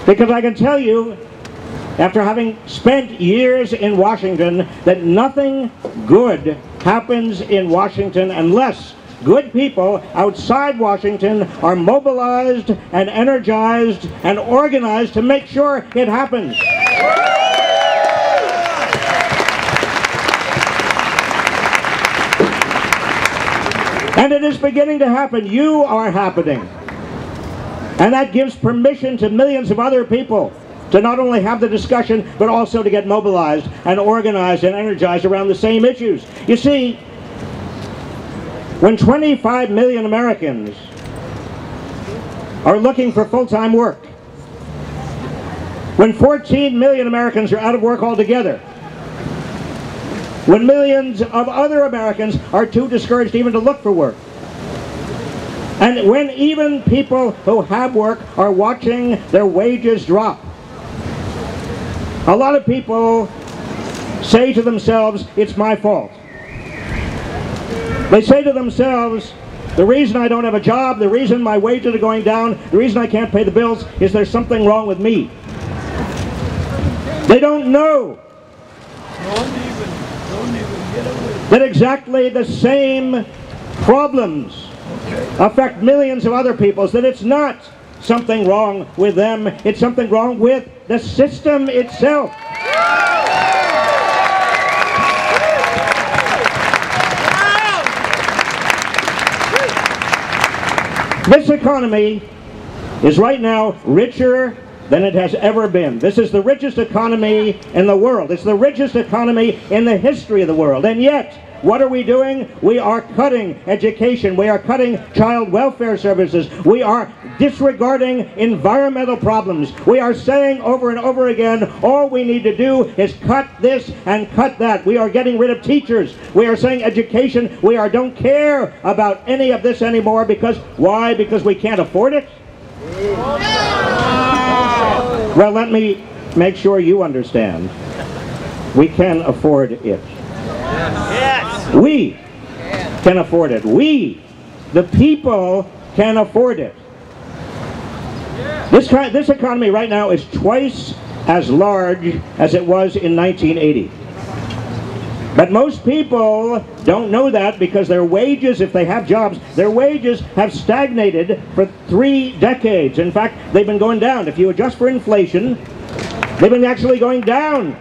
Because I can tell you, after having spent years in Washington, that nothing good happens in Washington unless good people outside Washington are mobilized and energized and organized to make sure it happens. And it is beginning to happen. You are happening. And that gives permission to millions of other people to not only have the discussion, but also to get mobilized and organized and energized around the same issues. You see, when 25 million Americans are looking for full-time work, when 14 million Americans are out of work altogether, when millions of other Americans are too discouraged even to look for work, and when even people who have work are watching their wages drop, a lot of people say to themselves, it's my fault. They say to themselves, the reason I don't have a job, the reason my wages are going down, the reason I can't pay the bills is there's something wrong with me. They don't know that exactly the same problems affect millions of other people, that it's not something wrong with them, it's something wrong with the system itself. This economy is right now richer than it has ever been. This is the richest economy in the world. It's the richest economy in the history of the world. And yet, what are we doing? We are cutting education. We are cutting child welfare services. We are disregarding environmental problems. We are saying over and over again, all we need to do is cut this and cut that. We are getting rid of teachers. We are saying education. We don't care about any of this anymore. Because why? Because we can't afford it? Well, let me make sure you understand. We can afford it. Yes. We can afford it. We, the people, can afford it. This economy right now is twice as large as it was in 1980. But most people don't know that because their wages, if they have jobs, their wages have stagnated for 3 decades. In fact, they've been going down. If you adjust for inflation, they've been actually going down.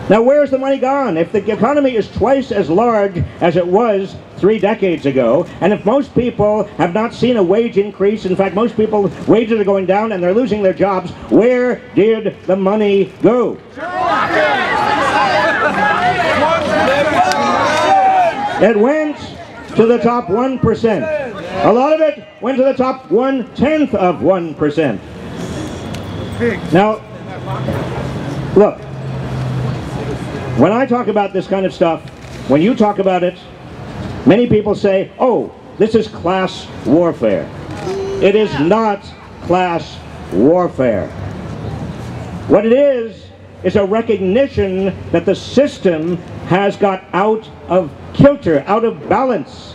Now, where's the money gone? If the economy is twice as large as it was 3 decades ago, and if most people have not seen a wage increase, in fact, most people's wages are going down and they're losing their jobs, where did the money go? It went to the top 1%. A lot of it went to the top 1/10 of 1%. Now, look, when I talk about this kind of stuff, when you talk about it, many people say, oh, this is class warfare. It is not class warfare. What it is a recognition that the system has got out of kilter, out of balance.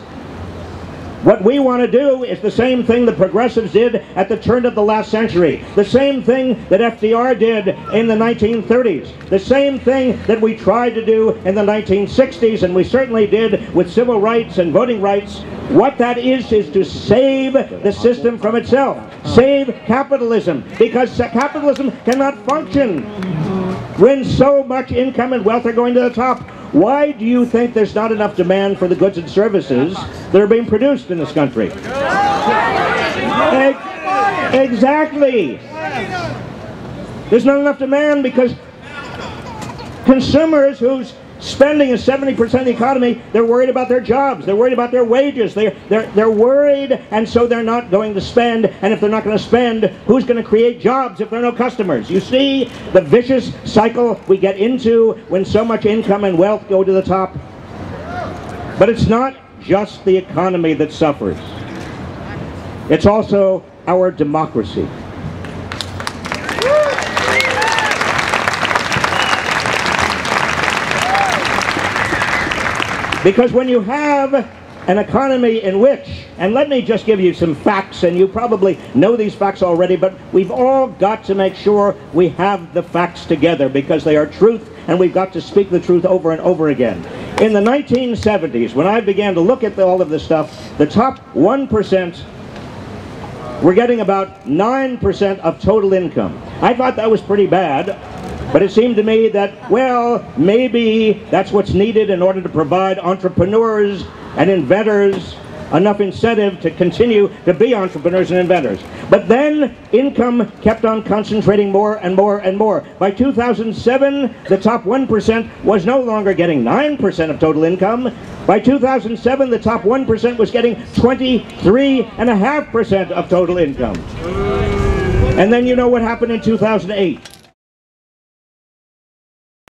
What we want to do is the same thing the progressives did at the turn of the last century. The same thing that FDR did in the 1930s. The same thing that we tried to do in the 1960s, and we certainly did with civil rights and voting rights. What that is to save the system from itself. Save capitalism. Because capitalism cannot function when so much income and wealth are going to the top. Why do you think there's not enough demand for the goods and services that are being produced in this country? Exactly. There's not enough demand because consumers whose spending is 70% of the economy, they're worried about their jobs, they're worried about their wages, they're worried, and so they're not going to spend. And if they're not going to spend, who's going to create jobs if there are no customers? You see the vicious cycle we get into when so much income and wealth go to the top. But it's not just the economy that suffers. It's also our democracy. Because when you have an economy in which And let me just give you some facts, and you probably know these facts already, but we've all got to make sure we have the facts together because they are truth, and we've got to speak the truth over and over again. In the 1970s, when I began to look at all of this stuff, the top 1% were getting about 9% of total income. I thought that was pretty bad. But it seemed to me that, well, maybe that's what's needed in order to provide entrepreneurs and inventors enough incentive to continue to be entrepreneurs and inventors. But then income kept on concentrating more and more and more. By 2007, the top 1% was no longer getting 9% of total income. By 2007, the top 1% was getting 23.5% of total income. And then you know what happened in 2008.